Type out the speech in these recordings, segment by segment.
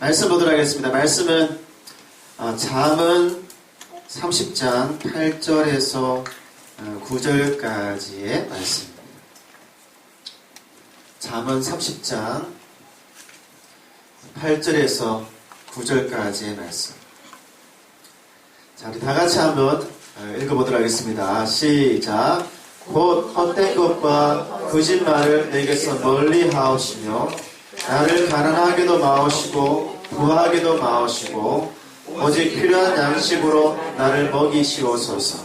말씀 보도록 하겠습니다. 말씀은 잠언 30장 8절에서 9절까지의 말씀입니다. 잠언 30장 8절에서 9절까지의 말씀. 자, 우리 다 같이 한번 읽어보도록 하겠습니다. 시작. 곧 헛된 것과 거짓말을 내게서 멀리 하옵시며 나를 가난하게도 마오시고 부하게도 마오시고 오직 필요한 양식으로 나를 먹이시옵소서.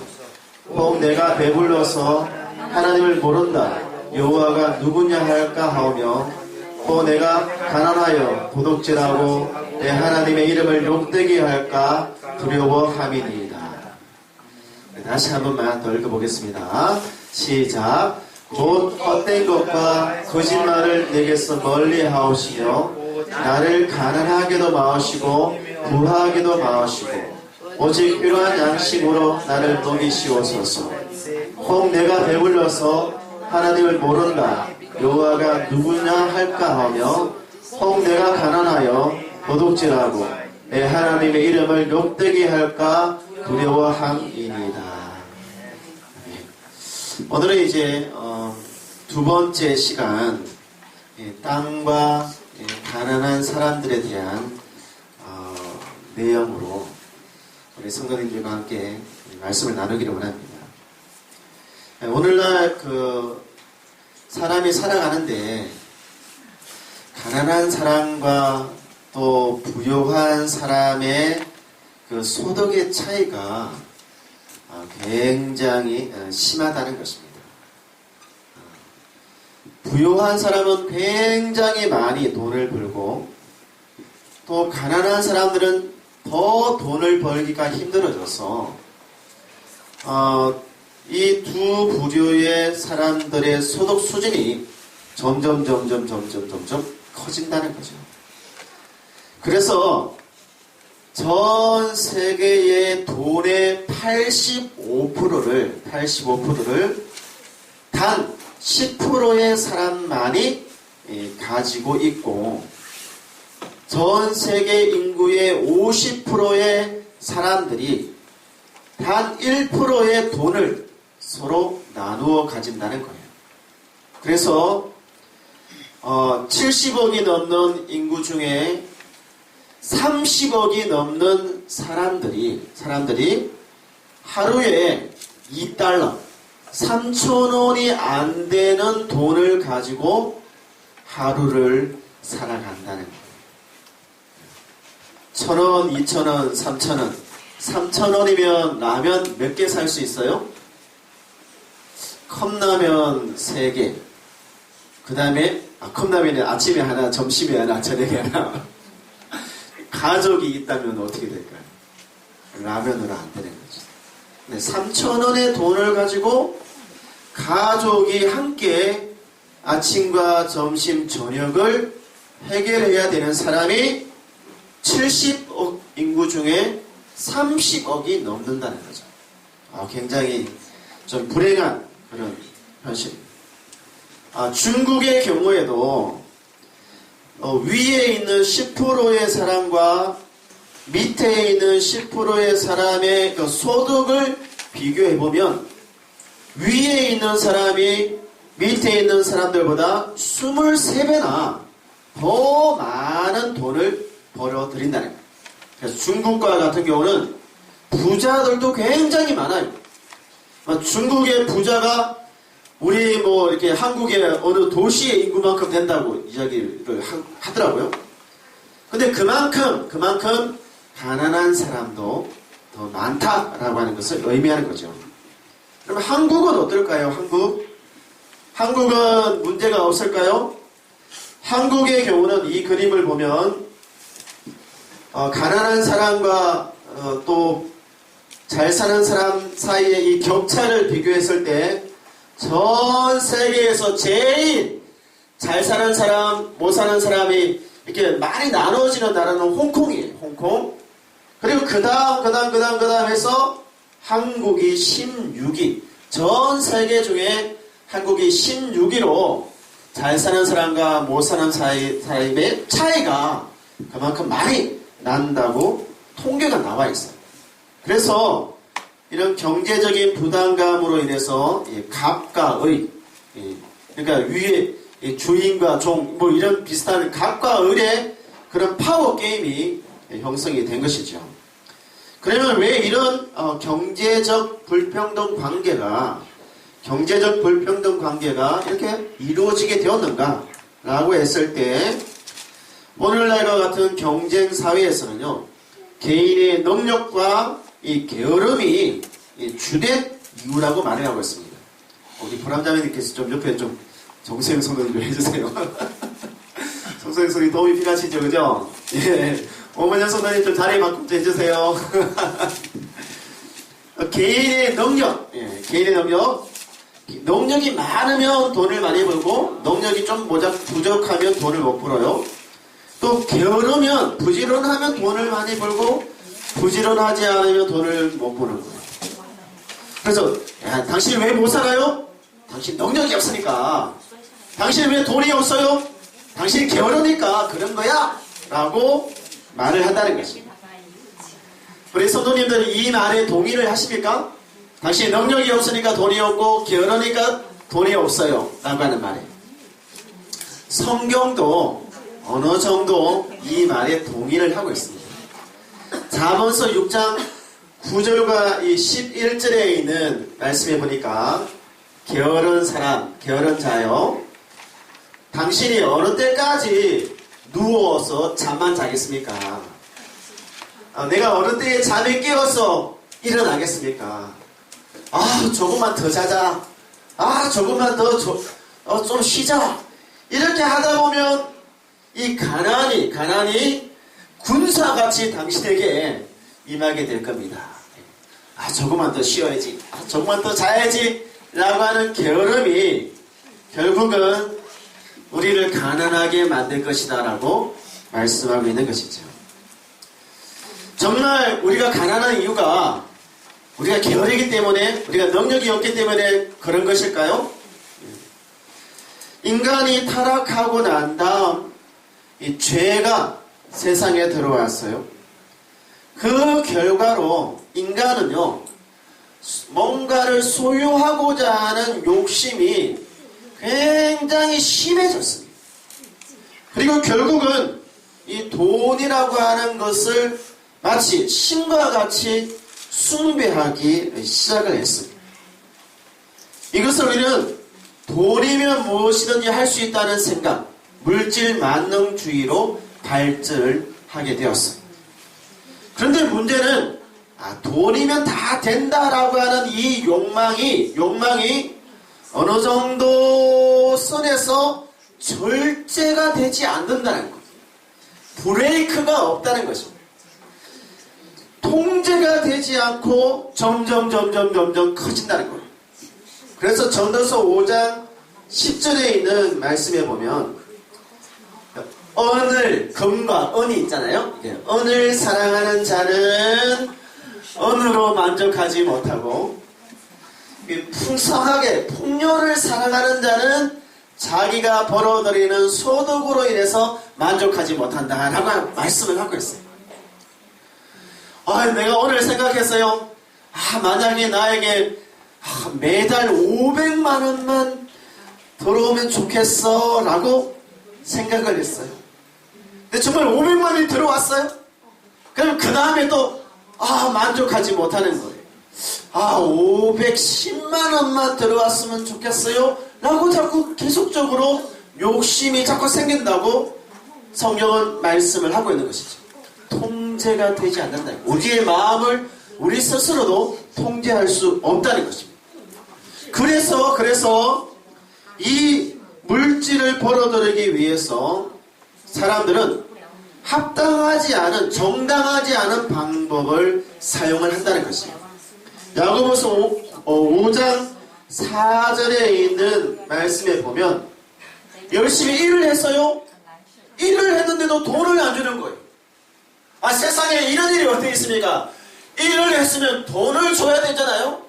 혹 내가 배불러서 하나님을 모른다 여호와가 누구냐 할까 하오며 혹 내가 가난하여 도둑질하고 내 하나님의 이름을 욕되게 할까 두려워함이니이다. 다시 한 번만 더 읽어보겠습니다. 시작. 곧 헛된 것과 거짓말을 내게서 멀리 하오시며 나를 가난하게도 마오시고 부하게도 마오시고 오직 필요한 양식으로 나를 먹이시옵소서. 혹 내가 배불러서 하나님을 모른다 여호와가 누구냐 할까 하며 혹 내가 가난하여 도둑질하고 내 하나님의 이름을 욕되게 할까 두려워함이니이다. 오늘은 이제 두 번째 시간, 땅과 가난한 사람들에 대한 내용으로 우리 성도님들과 함께 말씀을 나누기를 원합니다. 오늘날 사람이 살아가는데 가난한 사람과 또 부유한 사람의 소득의 차이가 굉장히 심하다는 것입니다. 부유한 사람은 굉장히 많이 돈을 벌고 또 가난한 사람들은 더 돈을 벌기가 힘들어져서 이 두 부류의 사람들의 소득 수준이 점점 커진다는 거죠. 그래서 전 세계의 돈의 85%를 단 10%의 사람만이 가지고 있고 전 세계 인구의 50%의 사람들이 단 1%의 돈을 서로 나누어 가진다는 거예요. 그래서 70억이 넘는 인구 중에 30억이 넘는 사람들이 하루에 2달러, 3,000원이 안 되는 돈을 가지고 하루를 살아간다는 거예요. 1,000원, 2,000원, 3,000원. 3,000원이면 라면 몇 개 살 수 있어요? 컵라면 3개. 그 다음에, 컵라면은 아침에 하나, 점심에 하나, 저녁에 하나. 가족이 있다면 어떻게 될까요? 라면으로 안 되는 거죠. 네, 3,000원의 돈을 가지고 가족이 함께 아침과 점심, 저녁을 해결해야 되는 사람이 70억 인구 중에 30억이 넘는다는 거죠. 굉장히 좀 불행한 그런 현실입니다. 중국의 경우에도 위에 있는 10%의 사람과 밑에 있는 10%의 사람의 소득을 비교해보면 위에 있는 사람이 밑에 있는 사람들보다 23배나 더 많은 돈을 벌어들인다는 거예요. 그래서 중국과 같은 경우는 부자들도 굉장히 많아요. 중국의 부자가 우리 이렇게 한국의 어느 도시의 인구만큼 된다고 이야기를 하더라고요. 근데 그만큼 가난한 사람도 더 많다라고 하는 것을 의미하는 거죠. 그럼 한국은 어떨까요? 한국은 문제가 없을까요? 한국의 경우는 이 그림을 보면 가난한 사람과 또 잘 사는 사람 사이의 이 격차를 비교했을 때 전 세계에서 제일 잘 사는 사람, 못 사는 사람이 이렇게 많이 나눠지는 나라는 홍콩이에요. 홍콩. 그리고 그 다음 해서 한국이 16위. 전 세계 중에 한국이 16위로 잘 사는 사람과 못 사는 사람의 차이가 그만큼 많이 난다고 통계가 나와 있어요. 그래서 이런 경제적인 부담감으로 인해서 갑과 의, 그러니까 위에 주인과 종, 뭐 이런 비슷한 갑과 을의 그런 파워 게임이 형성이 된 것이죠. 그러면 왜 이런 경제적 불평등 관계가 이렇게 이루어지게 되었는가? 라고 했을 때, 오늘날과 같은 경쟁 사회에서는요, 개인의 능력과 이 게으름이 주된 이유라고 말을 하고 있습니다. 우리 보람자매님께서 좀 옆에 좀 정수행선을 좀 해주세요. 정수행선이 도움이 필요하시죠, 그죠? 예. 오만현 선생님 좀 자리 바꿈 좀 해주세요. 개인의 능력, 개인의 능력. 능력이 많으면 돈을 많이 벌고, 능력이 좀 부족하면 돈을 못 벌어요. 또 게으르면, 부지런하면 돈을 많이 벌고, 부지런하지 않으면 돈을 못 버는 거예요. 그래서 당신 왜 못 살아요? 당신 능력이 없으니까. 당신 왜 돈이 없어요? 당신이 게으르니까 그런 거야 라고 말을 한다는 것입니다. 우리 성도님들 이 말에 동의를 하십니까? 당신 능력이 없으니까 돈이 없고 게으르니까 돈이 없어요 라고 하는 말에 성경도 어느 정도 이 말에 동의를 하고 있습니다. 잠언서 6장 9절과 이 11절에 있는 말씀에 보니까 게으른 사람, 게으른 자요, 당신이 어느 때까지 누워서 잠만 자겠습니까? 내가 어느 때에 잠이 깨어서 일어나겠습니까? 조금만 더 자자. 조금만 더 좀 쉬자. 이렇게 하다 보면 이 가난이 군사같이 당신에게 임하게 될 겁니다. 조금만 더 쉬어야지. 조금만 더 자야지. 라고 하는 게으름이 결국은 우리를 가난하게 만들 것이다 라고 말씀하고 있는 것이죠. 정말 우리가 가난한 이유가 우리가 게으르기 때문에, 우리가 능력이 없기 때문에 그런 것일까요? 인간이 타락하고 난 다음 이 죄가 세상에 들어왔어요. 그 결과로 인간은요, 뭔가를 소유하고자 하는 욕심이 굉장히 심해졌습니다. 그리고 결국은 이 돈이라고 하는 것을 마치 신과 같이 숭배하기 시작을 했습니다. 이것을 우리는 돈이면 무엇이든지 할 수 있다는 생각, 물질 만능주의로 발전을 하게 되었습니다. 그런데 문제는 돈이면 다 된다라고 하는 이 욕망이 어느 정도 선에서 절제가 되지 않는다는 것. 브레이크가 없다는 것입니다. 통제가 되지 않고 점점 커진다는 거예요. 그래서 전도서 5장 10절에 있는 말씀에 보면 은을, 금과 은이 있잖아요. 은을 사랑하는 자는 은으로 만족하지 못하고 풍성하게 풍요를 사랑하는 자는 자기가 벌어들이는 소득으로 인해서 만족하지 못한다 라고 말씀을 하고 있어요. 내가 오늘 생각했어요. 만약에 나에게 매달 500만 원만 들어오면 좋겠어 라고 생각을 했어요. 근데 정말 500만 원이 들어왔어요. 그럼 그 다음에 또 만족하지 못하는 거예요. 510만 원만 들어왔으면 좋겠어요 라고 자꾸 계속적으로 욕심이 자꾸 생긴다고 성경은 말씀을 하고 있는 것이죠. 통제가 되지 않는다. 우리의 마음을 우리 스스로도 통제할 수 없다는 것입니다. 그래서 이 물질을 벌어들이기 위해서 사람들은 합당하지 않은, 정당하지 않은 방법을 사용을 한다는 것입니다. 야고보서 5장 4절에 있는 말씀에 보면 열심히 일을 했어요. 일을 했는데도 돈을 안 주는 거예요. 세상에 이런 일이 어떻게 있습니까? 일을 했으면 돈을 줘야 되잖아요.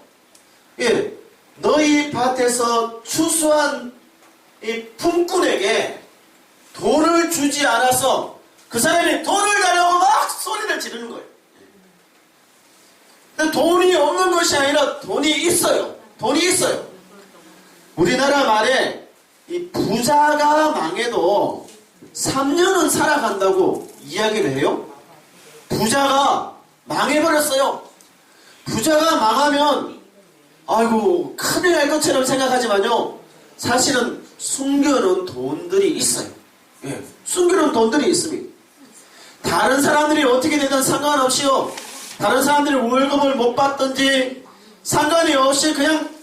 너희 밭에서 추수한 이 품꾼에게 돈을 주지 않아서 그 사람이 돈을 달라고 막 소리를 지르는 거예요. 근데 돈이 없는 것이 아니라 돈이 있어요. 돈이 있어요. 우리나라 말에 이 부자가 망해도 3년은 살아간다고 이야기를 해요. 부자가 망해버렸어요. 부자가 망하면 아이고 큰일 날 것처럼 생각하지만요, 사실은 숨겨놓은 돈들이 있어요. 예, 숨겨놓은 돈들이 있습니다. 다른 사람들이 어떻게 되든 상관없이요, 다른 사람들이 월급을 못 받든지 상관이 없이 그냥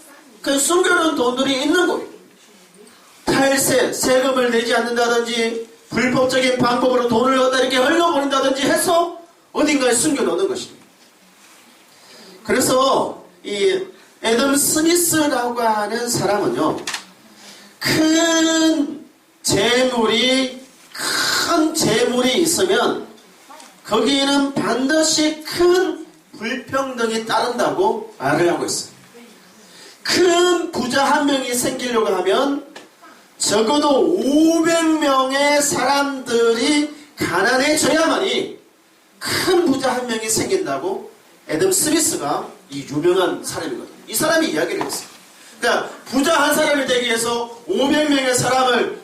숨겨놓은 돈들이 있는 거예요. 탈세, 세금을 내지 않는다든지 불법적인 방법으로 돈을 갖다 이렇게 흘려버린다든지 해서 어딘가에 숨겨놓는 것입니다. 그래서 이 애덤 스미스라고 하는 사람은요, 큰 재물이 있으면 거기에는 반드시 큰 불평등이 따른다고 말을 하고 있어요. 큰 부자 한 명이 생기려고 하면 적어도 500명의 사람들이 가난해져야만이 큰 부자 한 명이 생긴다고 애덤 스미스가 이 유명한 사람이거든요. 이 사람이 이야기를 했어요. 그러니까 부자 한 사람이 되기 위해서 500명의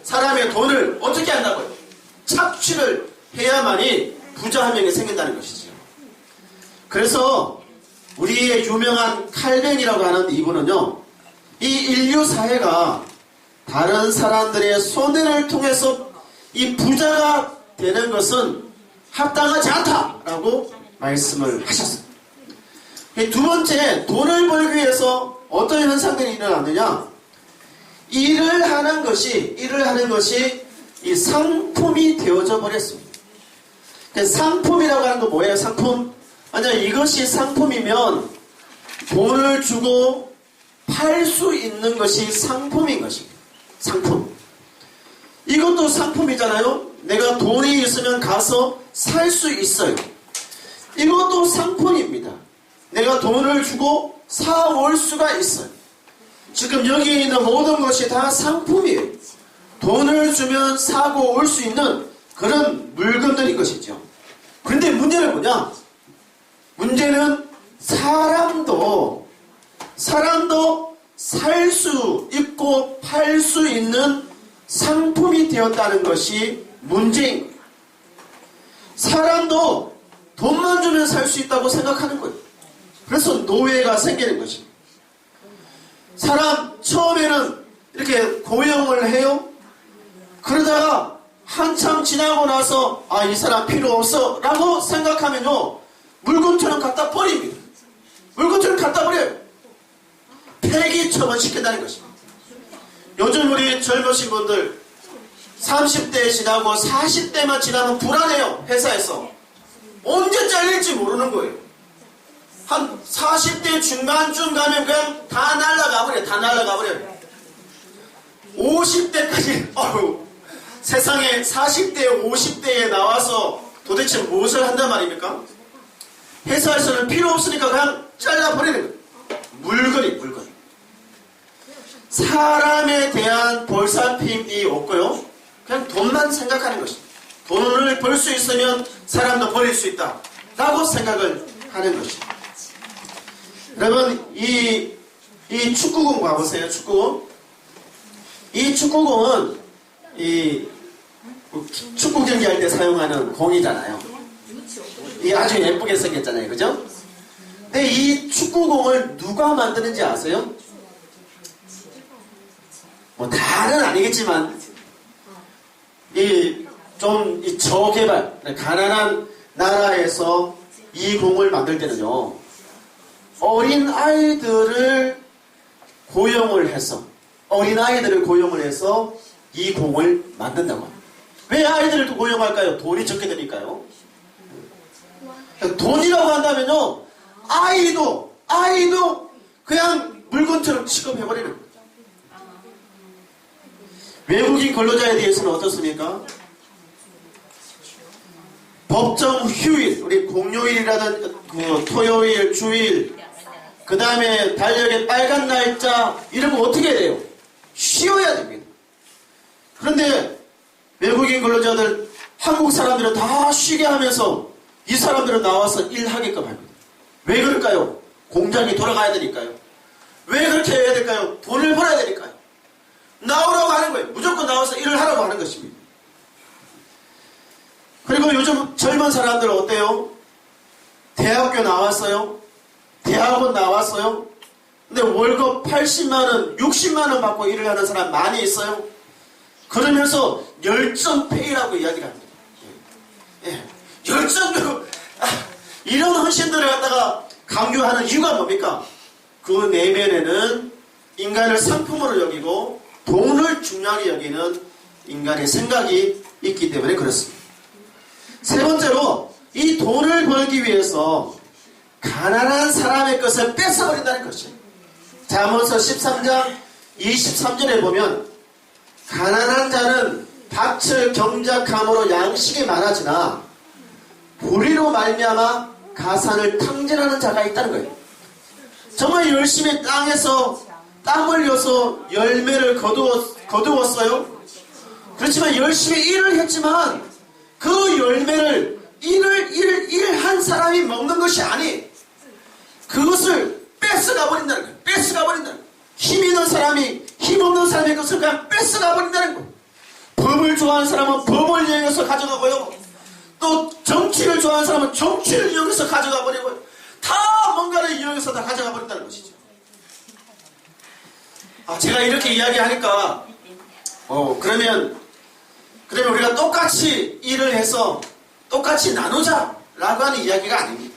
사람의 돈을 어떻게 한다고요? 착취를 해야만이 부자 한 명이 생긴다는 것이죠. 그래서 우리의 유명한 칼뱅이라고 하는 이분은요, 이 인류 사회가 다른 사람들의 손해를 통해서 이 부자가 되는 것은 합당하지 않다라고 말씀을 하셨습니다. 두 번째, 돈을 벌기 위해서 어떤 현상들이 일어나느냐? 일을 하는 것이 이 상품이 되어져 버렸습니다. 상품이라고 하는 건 뭐예요? 상품? 만약 이것이 상품이면 돈을 주고 팔 수 있는 것이 상품인 것입니다. 상품. 이것도 상품이잖아요. 내가 돈이 있으면 가서 살 수 있어요. 이것도 상품입니다. 내가 돈을 주고 사올 수가 있어요. 지금 여기 있는 모든 것이 다 상품이에요. 돈을 주면 사고 올 수 있는 그런 물건들인 것이죠. 그런데 문제는 뭐냐? 문제는 사람도 살 수 있고 팔 수 있는 상품이 되었다는 것이 문제인 거예요. 사람도 돈만 주면 살 수 있다고 생각하는 거예요. 그래서 노예가 생기는 것입니다. 사람 처음에는 이렇게 고용을 해요. 그러다가 한참 지나고 나서 이 사람 필요 없어 라고 생각하면요, 물건처럼 갖다 버립니다. 물건처럼 갖다 버려요. 폐기 처분시킨다는 것입니다. 요즘 우리 젊으신 분들 30대 지나고 40대만 지나면 불안해요. 회사에서 언제 잘릴지 모르는 거예요. 한 40대 중반쯤 가면 그냥 다 날아가 버려요. 50대까지 세상에 40대 50대에 나와서 도대체 무엇을 한단 말입니까? 회사에서는 필요 없으니까 그냥 잘라버리는 거예요. 물건이. 사람에 대한 볼살핌이 없고요, 그냥 돈만 생각하는 것입니다. 돈을 벌 수 있으면 사람도 버릴 수 있다 라고 생각을 하는 것입니다. 여러분, 이 축구공 봐보세요. 축구공. 이 축구공은 이 축구 경기할 때 사용하는 공이잖아요. 이 아주 예쁘게 생겼잖아요. 그죠? 근데 이 축구공을 누가 만드는지 아세요? 뭐 다는 아니겠지만 이 저개발, 가난한 나라에서 이 공을 만들 때는요, 어린 아이들을 고용을 해서 이 공을 만든다고 합니다. 왜 아이들을 고용할까요? 돈이 적게 되니까요. 돈이라고 한다면요, 아이도 그냥 물건처럼 취급해버리는 거예요. 외국인 근로자에 대해서는 어떻습니까? 법정 휴일, 우리 공휴일이라든 토요일, 주일, 그 다음에 달력에 빨간 날짜, 이런 거 어떻게 해야 돼요? 쉬어야 됩니다. 그런데 외국인 근로자들 한국 사람들은 다 쉬게 하면서 이 사람들은 나와서 일하게끔 합니다. 왜 그럴까요? 공장이 돌아가야 되니까요. 왜 그렇게 해야 될까요? 돈을 벌어야 되니까요. 나오라고 하는 거예요. 무조건 나와서 일을 하라고 하는 것입니다. 그리고 요즘 젊은 사람들 어때요? 대학교 나왔어요? 대학원 나왔어요? 근데 월급 80만원, 60만원 받고 일을 하는 사람 많이 있어요? 그러면서 열정페이라고 이야기를 합니다. 예. 열정페이. 이런 헌신들을 갖다가 강조하는 이유가 뭡니까? 그 내면에는 인간을 상품으로 여기고 돈을 중요하게 여기는 인간의 생각이 있기 때문에 그렇습니다. 세 번째로 이 돈을 벌기 위해서 가난한 사람의 것을 뺏어버린다는 것이에요. 잠언서 13장 23절에 보면 가난한 자는 밭을 경작함으로 양식이 많아지나 불의로 말미암아 가산을 탕진하는 자가 있다는 거예요. 정말 열심히 땅에서 땀 흘려서 열매를 거두었어요. 그렇지만 열심히 일을 했지만 그 열매를 일한 사람이 먹는 것이 아니 그것을 뺏어가 버린다는 거예요. 뺏어가 버린다는 거예요. 힘 있는 사람이 힘없는 사람의 것을 그냥 뺏어가 버린다는 거예요. 법을 좋아하는 사람은 법을 이용해서 가져가고요. 또 정치를 좋아하는 사람은 정치를 이용해서 가져가 버리고요. 다 뭔가를 이용해서 다 가져가 버린다는 것이죠. 제가 이렇게 이야기하니까 그러면 우리가 똑같이 일을 해서 똑같이 나누자라고 하는 이야기가 아닙니다.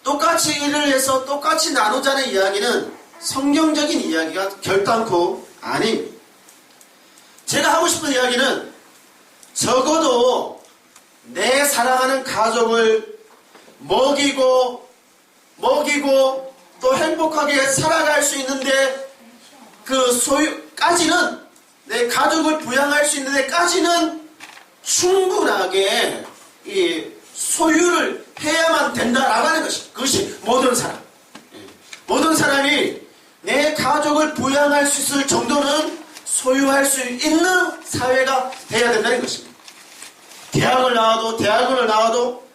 똑같이 일을 해서 똑같이 나누자는 이야기는 성경적인 이야기가 결단코 아닙니다. 제가 하고 싶은 이야기는 적어도 내 사랑하는 가족을 먹이고 또 행복하게 살아갈 수 있는데 그 소유까지는 내 가족을 부양할 수 있는 데까지는 충분하게 이 소유를 해야만 된다라고 하는 것이 그것이 모든 사람. 모든 사람이 내 가족을 부양할 수 있을 정도는 소유할 수 있는 사회가 돼야 된다는 것입니다. 대학원을 나와도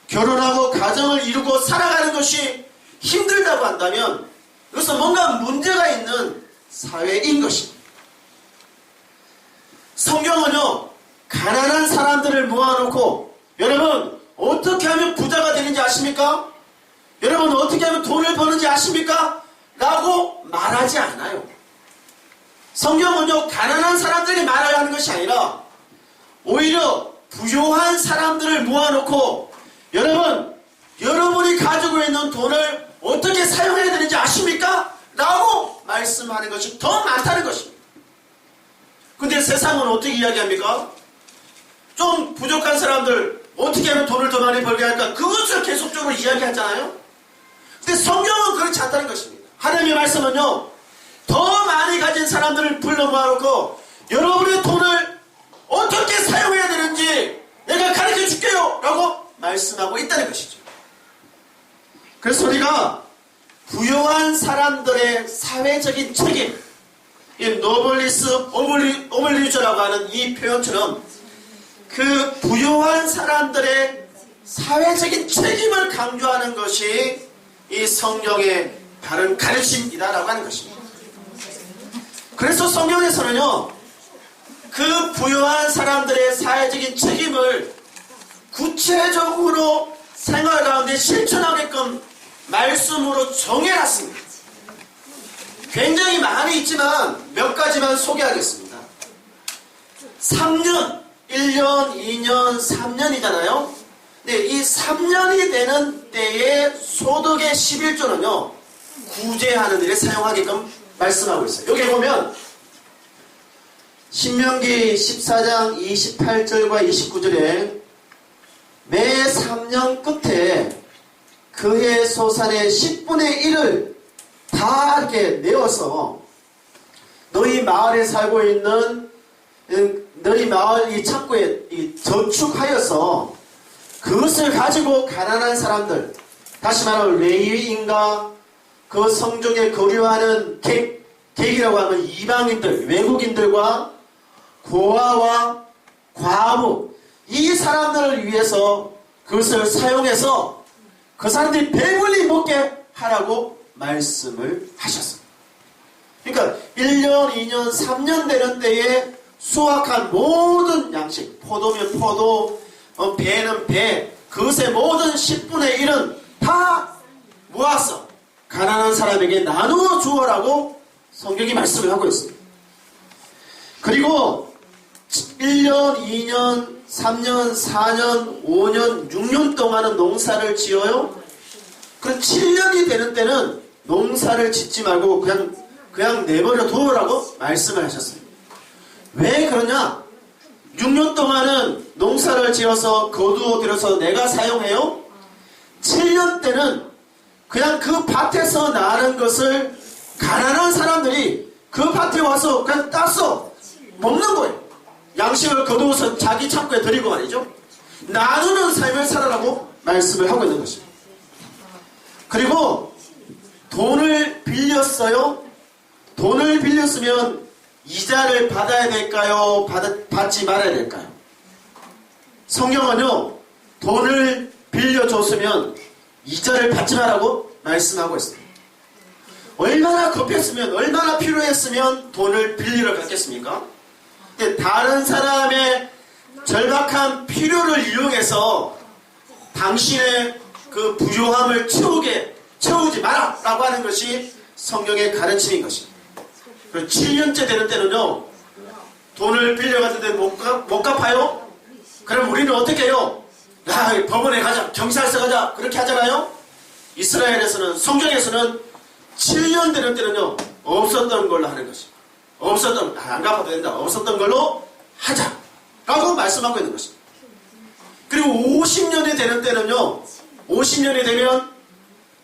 결혼하고 가정을 이루고 살아가는 것이 힘들다고 한다면 이것은 뭔가 문제가 있는 사회인 것입니다. 성경은요, 가난한 사람들을 모아놓고 여러분 어떻게 하면 부자가 되는지 아십니까? 여러분 어떻게 하면 돈을 버는지 아십니까? 라고 말하지 않아요. 성경은요, 가난한 사람들이 말을 하는 것이 아니라 오히려 부요한 사람들을 모아놓고 여러분이 가지고 있는 돈을 어떻게 사용해야 되는지 아십니까? 라고 말씀하는 것이 더 많다는 것입니다. 근데 세상은 어떻게 이야기합니까? 좀 부족한 사람들 어떻게 하면 돈을 더 많이 벌게 할까? 그것을 계속적으로 이야기하잖아요. 근데 성경은 그렇지 않다는 것입니다. 하나님의 말씀은요, 더 많이 가진 사람들을 불러 모아놓고 여러분의 돈을 어떻게 사용해야 되는지 내가 가르쳐 줄게요 라고 말씀하고 있다는 것이죠. 그래서 우리가 부유한 사람들의 사회적인 책임, 이 노블리스 오블리주라고 하는 이 표현처럼 그 부유한 사람들의 사회적인 책임을 강조하는 것이 이 성경의 바른 가르침이다라고 하는 것입니다. 그래서 성경에서는요, 그 부유한 사람들의 사회적인 책임을 구체적으로 생활 가운데 실천하게끔 말씀으로 정해놨습니다. 굉장히 많이 있지만 몇 가지만 소개하겠습니다. 3년, 1년, 2년, 3년이잖아요. 근데 이 3년이 되는 때에 소득의 11조는요, 구제하는 일에 사용하게끔 말씀하고 있어요. 여기 보면 신명기 14장 28절과 29절에 매 3년 끝에 그해 소산의 10분의 1을 다 이렇게 내어서 너희 마을에 살고 있는 너희 마을 이 창고에 저축하여서 그것을 가지고 가난한 사람들, 다시 말하면 레위인과 그 성중에 거류하는 객이라고 하면 이방인들, 외국인들과 고아와 과부, 이 사람들을 위해서 그것을 사용해서 그 사람들이 배불리 먹게 하라고 말씀을 하셨습니다. 그러니까 1년, 2년, 3년 되는 때에 수확한 모든 양식, 포도면 포도, 배는 배, 그것의 모든 10분의 1은 다 모아서 가난한 사람에게 나누어 주어라고 성경이 말씀을 하고 있습니다. 그리고 1년, 2년, 3년, 4년, 5년, 6년 동안은 농사를 지어요. 그럼 7년이 되는 때는 농사를 짓지 말고 그냥 내버려 두어라고 말씀을 하셨어요. 왜 그러냐? 6년 동안은 농사를 지어서 거두어 들여서 내가 사용해요. 7년 때는 그냥 그 밭에서 나는 것을 가난한 사람들이 그 밭에 와서 그냥 따서 먹는 거예요. 양식을 거두어서 자기 창고에 드리고 말이죠. 나누는 삶을 살아라고 말씀을 하고 있는 것입니다. 그리고 돈을 빌렸어요. 돈을 빌렸으면 이자를 받아야 될까요? 받지 말아야 될까요? 성경은요, 돈을 빌려줬으면 이자를 받지 말라고 말씀하고 있습니다. 얼마나 급했으면, 얼마나 필요했으면 돈을 빌리러 갔겠습니까? 근데 다른 사람의 절박한 필요를 이용해서 당신의 그 부요함을 채우지 마라! 라고 하는 것이 성경의 가르침인 것입니다. 7년째 되는 때는요, 돈을 빌려갔는데 못 갚아요? 그럼 우리는 어떻게 해요? 야, 법원에 가자, 경찰서 가자, 그렇게 하잖아요? 이스라엘에서는, 성경에서는 7년 되는 때는요, 없었던 걸로 하는 것입니다. 안 갚아도 된다. 없었던 걸로 하자. 라고 말씀하고 있는 것입니다. 그리고 50년이 되는 때는요, 50년이 되면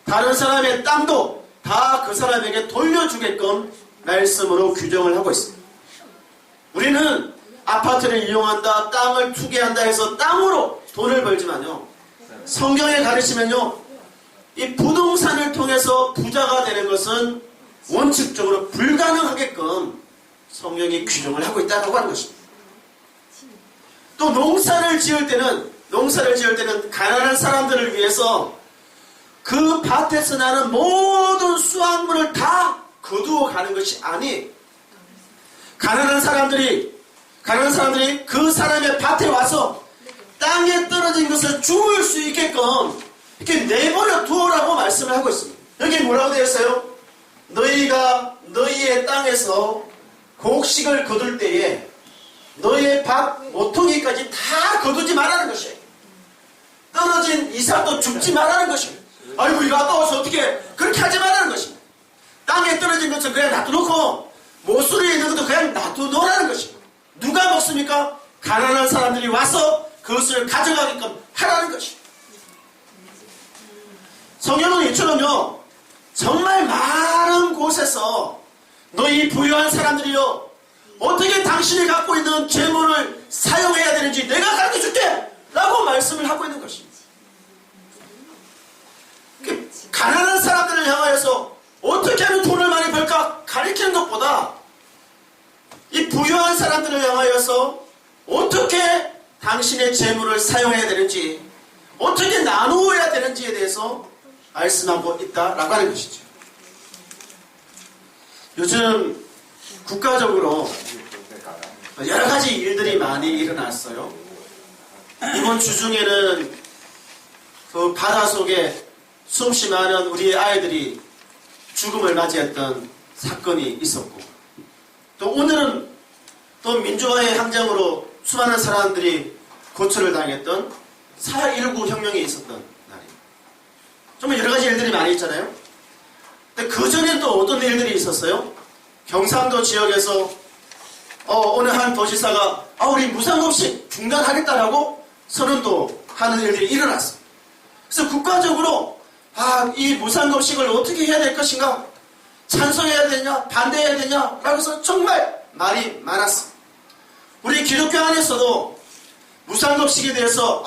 다른 사람의 땅도 다 그 사람에게 돌려주게끔 말씀으로 규정을 하고 있습니다. 우리는 아파트를 이용한다, 땅을 투기한다 해서 땅으로 돈을 벌지만요, 성경에 가르치면요, 이 부동산을 통해서 부자가 되는 것은 원칙적으로 불가능하게끔 성경이 규정을 하고 있다고 하는 것입니다. 또 농사를 지을 때는 가난한 사람들을 위해서 그 밭에서 나는 모든 수확물을 다 거두어 가는 것이 아니, 가난한 사람들이 그 사람의 밭에 와서 땅에 떨어진 것을 주울 수 있게끔 이렇게 내버려 두어라고 말씀을 하고 있습니다. 여기 뭐라고 되어 있어요? 너희가 너희의 땅에서 곡식을 거둘 때에 너희의 밭 모퉁이까지 다 거두지 말라는 것이에요. 떨어진 이삭도 줍지 말라는 것입니다. 아이고 이거 아까워서 어떻게 그렇게 하지 말라는 것입니다. 땅에 떨어진 것은 그냥 놔두놓고 모수리에 있는 것도 그냥 놔두놓으라는 것입니다. 누가 먹습니까? 가난한 사람들이 와서 그것을 가져가게끔 하라는 것입니다. 성경은 이처럼요, 정말 많은 곳에서 너희 부유한 사람들이요, 어떻게 당신이 갖고 있는 재물을 사용해야 되는지 내가 가르쳐줄게! 라고 말씀을 하고 있는 것입니다. 가난한 사람들을 향하여서 어떻게 하면 돈을 많이 벌까 가르치는 것보다 이 부유한 사람들을 향하여서 어떻게 당신의 재물을 사용해야 되는지, 어떻게 나누어야 되는지에 대해서 말씀하고 있다라고 하는 것이죠. 요즘 국가적으로 여러 가지 일들이 많이 일어났어요. 이번 주 중에는 그 바다 속에 수없이 많은 우리의 아이들이 죽음을 맞이했던 사건이 있었고, 또 오늘은 또 민주화의 항쟁으로 수많은 사람들이 고초를 당했던 4.19 혁명이 있었던 날이에요. 정말 여러 가지 일들이 많이 있잖아요. 근데 그 전에 또 어떤 일들이 있었어요? 경상도 지역에서 어느 한 도지사가 우리 무상급식 중단하겠다라고 선언도 하는 일들이 일어났어요. 그래서 국가적으로 이 무상급식을 어떻게 해야 될 것인가? 찬성해야 되냐? 반대해야 되냐? 라고 해서 정말 말이 많았어요. 우리 기독교 안에서도 무상급식에 대해서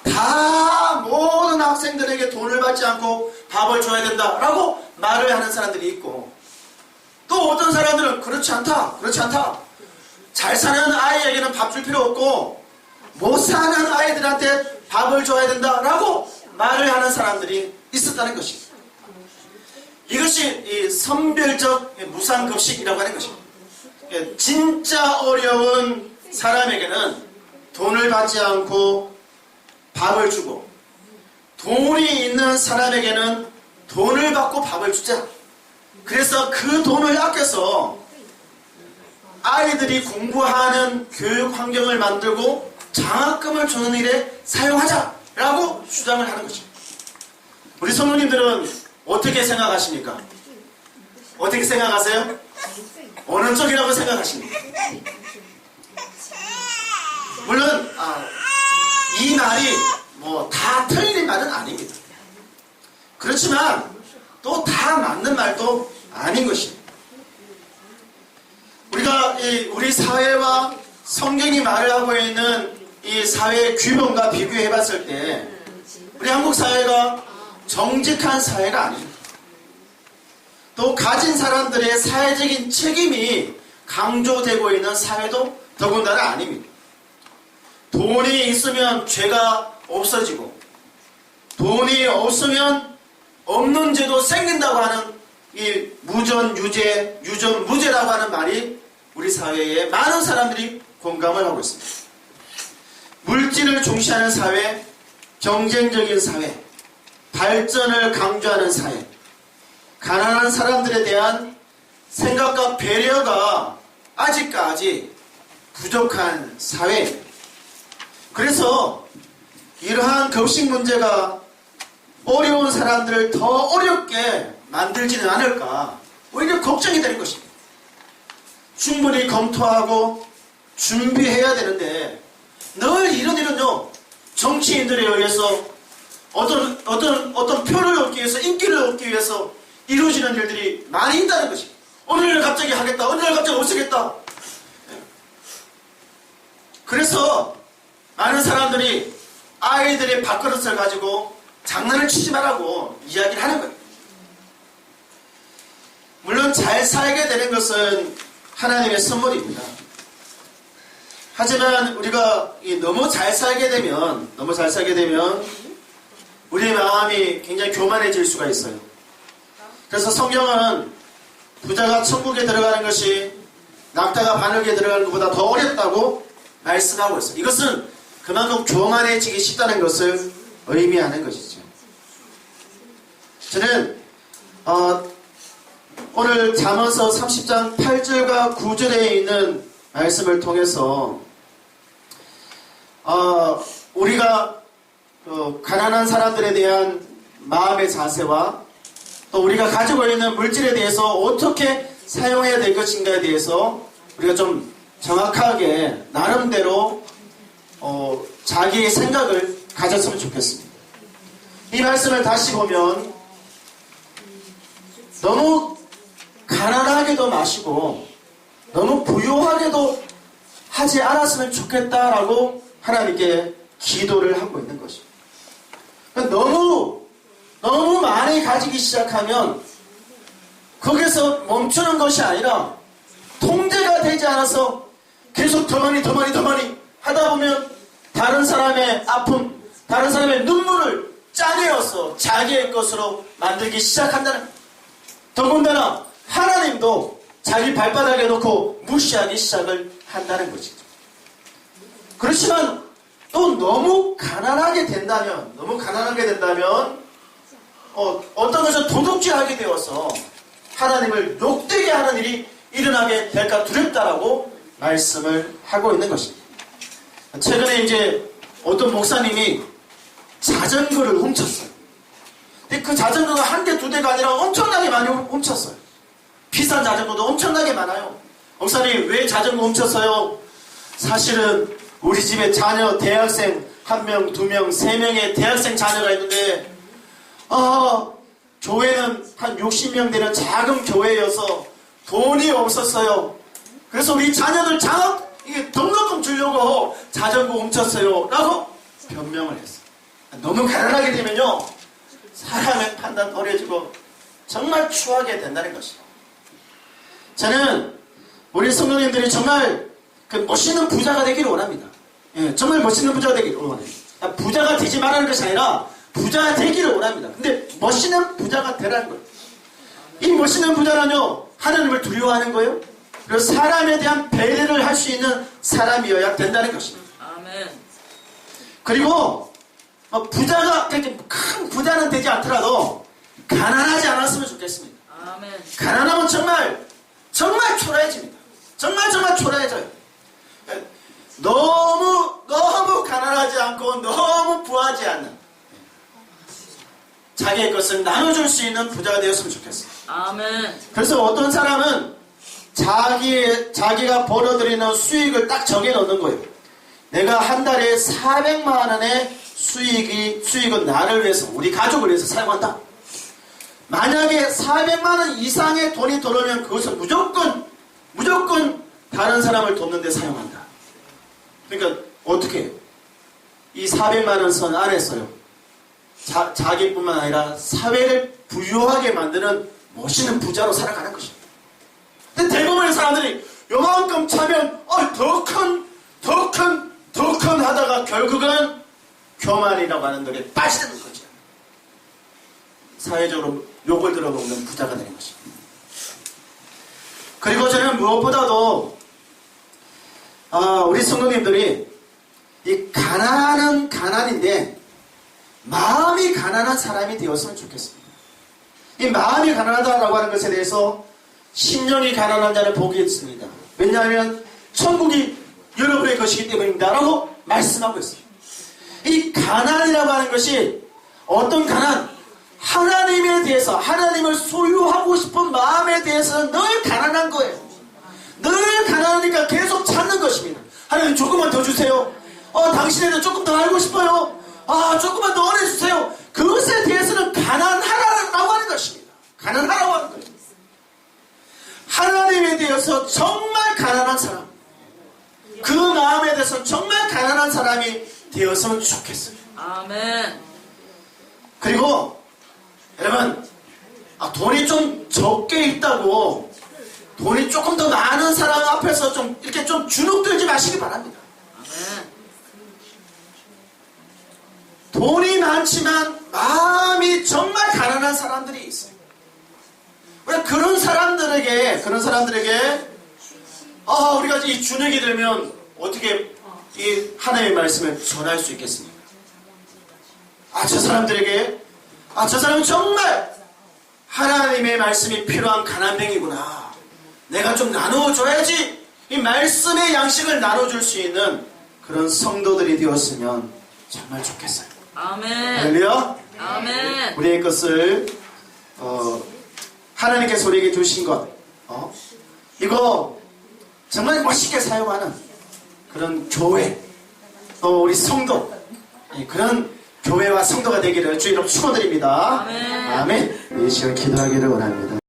다 모든 학생들에게 돈을 받지 않고 밥을 줘야 된다라고 말을 하는 사람들이 있고, 또 어떤 사람들은 그렇지 않다. 잘 사는 아이에게는 밥 줄 필요 없고 못 사는 아이들한테 밥을 줘야 된다라고 말을 하는 사람들이 있었다는 것입니다. 이것이 이 선별적 무상급식이라고 하는 것입니다. 진짜 어려운 사람에게는 돈을 받지 않고 밥을 주고, 돈이 있는 사람에게는 돈을 받고 밥을 주자. 그래서 그 돈을 아껴서 아이들이 공부하는 교육 환경을 만들고 장학금을 주는 일에 사용하자라고 주장을 하는 것입니다. 우리 성도님들은 어떻게 생각하십니까? 어떻게 생각하세요? 어느 쪽이라고 생각하십니까? 물론 이 말이 뭐 다 틀린 말은 아닙니다. 그렇지만 또 다 맞는 말도 아닌 것입니다. 우리가 우리 사회와 성경이 말을 하고 있는 이 사회의 규모과 비교해 봤을 때 우리 한국 사회가 정직한 사회가 아닙니다. 또 가진 사람들의 사회적인 책임이 강조되고 있는 사회도 더군다나 아닙니다. 돈이 있으면 죄가 없어지고, 돈이 없으면 없는 죄도 생긴다고 하는 이 무전유죄, 유전무죄라고 하는 말이 우리 사회에 많은 사람들이 공감을 하고 있습니다. 물질을 중시하는 사회, 경쟁적인 사회, 발전을 강조하는 사회, 가난한 사람들에 대한 생각과 배려가 아직까지 부족한 사회입니다. 그래서 이러한 급식 문제가 어려운 사람들을 더 어렵게 만들지는 않을까, 오히려 걱정이 되는 것입니다. 충분히 검토하고 준비해야 되는데 늘 이런 일은요, 정치인들에 의해서 어떤 표를 얻기 위해서, 인기를 얻기 위해서 이루어지는 일들이 많이 있다는 것입니다. 어느 날 갑자기 하겠다, 어느 날 갑자기 없애겠다. 그래서 많은 사람들이 아이들의 밥그릇을 가지고 장난을 치지 말라고 이야기를 하는 거예요. 물론 잘 살게 되는 것은 하나님의 선물입니다. 하지만 우리가 너무 잘 살게 되면 우리의 마음이 굉장히 교만해질 수가 있어요. 그래서 성경은 부자가 천국에 들어가는 것이 낙타가 바늘에 들어가는 것보다 더 어렵다고 말씀하고 있어요. 이것은 그만큼 교만해지기 쉽다는 것을 의미하는 것이죠. 저는 오늘 잠언서 30장 8절과 9절에 있는 말씀을 통해서 우리가 가난한 사람들에 대한 마음의 자세와 또 우리가 가지고 있는 물질에 대해서 어떻게 사용해야 될 것인가에 대해서 우리가 좀 정확하게 나름대로 자기의 생각을 가졌으면 좋겠습니다. 이 말씀을 다시 보면 너무 가난하게도 마시고 너무 부유하게도 하지 않았으면 좋겠다라고 하나님께 기도를 하고 있는 것입니다. 그러니까 너무 많이 가지기 시작하면 거기서 멈추는 것이 아니라 통제가 되지 않아서 계속 더 많이 하다 보면 다른 사람의 아픔, 다른 사람의 눈물을 짜내어서 자기의 것으로 만들기 시작한다는, 더군다나 하나님도 자기 발바닥에 놓고 무시하기 시작을 한다는 것이죠. 그렇지만 또 너무 가난하게 된다면 어떤 것을 도둑질하게 되어서 하나님을 욕되게 하는 일이 일어나게 될까 두렵다라고 말씀을 하고 있는 것입니다. 최근에 이제 어떤 목사님이 자전거를 훔쳤어요. 근데 그 자전거가 한 대, 두 대가 아니라 엄청나게 많이 훔쳤어요. 비싼 자전거도 엄청나게 많아요. 목사님, 왜 자전거 훔쳤어요? 사실은 우리 집에 자녀, 대학생 1명, 2명, 3명의 대학생 자녀가 있는데 교회는 한 60명 되는 작은 교회여서 돈이 없었어요. 그래서 우리 자녀들 등록금 주려고 자전거 훔쳤어요 라고 변명을 했어요. 너무 가난하게 되면요, 사람의 판단 어려지고 정말 추하게 된다는 것이죠. 저는 우리 성도님들이 정말 그 멋있는 부자가 되기를 원합니다. 예, 정말 멋있는 부자가 되기를 원해요. 부자가 되지 말라는 것이 아니라 부자가 되기를 원합니다. 근데 멋있는 부자가 되라는 거예요. 이 멋있는 부자는요, 하나님을 두려워하는 거예요. 그리고 사람에 대한 배려를 할 수 있는 사람이어야 된다는 것입니다. 아멘. 그리고 부자가 그렇게 큰 부자는 되지 않더라도 가난하지 않았으면 좋겠습니다. 아멘. 가난하면 정말 초라해집니다. 정말 초라해져요. 너무 가난하지 않고 너무 부하지 않는 자기의 것을 나눠줄 수 있는 부자가 되었으면 좋겠어요. 아멘. 그래서 어떤 사람은 자기가 벌어들이는 수익을 딱 정해놓는 거예요. 내가 한 달에 400만 원의 수익은 나를 위해서, 우리 가족을 위해서 사용한다. 만약에 400만 원 이상의 돈이 들어오면 그것을 무조건 다른 사람을 돕는 데 사용한다. 그러니까 어떻게 해요? 이 400만 원 선 안에서요, 자기뿐만 아니라 사회를 부유하게 만드는 멋있는 부자로 살아가는 것입니다. 근데 대부분의 사람들이 요만큼 차면 더 큰 하다가 결국은 교만이라고 하는 것에 빠지는 거죠. 사회적으로 욕을 들어먹는 부자가 되는 것입니다. 그리고 저는 무엇보다도 우리 성도님들이 이 가난은 가난인데 마음이 가난한 사람이 되었으면 좋겠습니다. 이 마음이 가난하다라고 하는 것에 대해서 심령이 가난한 자는 복이 있습니다. 왜냐하면 천국이 여러분의 것이기 때문입니다 라고 말씀하고 있어요. 이 가난이라고 하는 것이 어떤 가난? 하나님에 대해서, 하나님을 소유하고 싶은 마음에 대해서는 늘 가난한 거예요. 늘 가난하니까 계속 찾는 것입니다. 하나님 조금만 더 주세요. 당신에는 조금 더 알고 싶어요. 조금만 더 원해주세요. 그것에 대해서는 가난하라고 하는 것입니다. 가난하라고 하는 거예요. 하나님에 대해서 정말 가난한 사람, 그 마음에 대해서 정말 가난한 사람이 되었으면 좋겠어요. 아멘. 그리고 여러분, 돈이 좀 적게 있다고 돈이 조금 더 많은 사람 앞에서 좀 이렇게 좀 주눅들지 마시기 바랍니다. 아멘. 돈이 많지만 마음이 정말 가난한 사람들이 있어요. 왜 그런 사람들에게 우리가 이 주눅이 들면 어떻게 이 하나님의 말씀을 전할 수 있겠습니까? 저 사람들에게 저 사람은 정말 하나님의 말씀이 필요한 가난뱅이구나. 내가 좀 나눠줘야지 이 말씀의 양식을 나눠줄 수 있는 그런 성도들이 되었으면 정말 좋겠어요. 아멘. 할렐루야. 아멘. 우리의 것을 하나님께서 우리에게 주신 것 이거 정말 멋있게 사용하는 그런 교회, 우리 성도, 그런 교회와 성도가 되기를 주의 이름 축원드립니다. 아멘. 아멘. 이 시간 기도하기를 원합니다.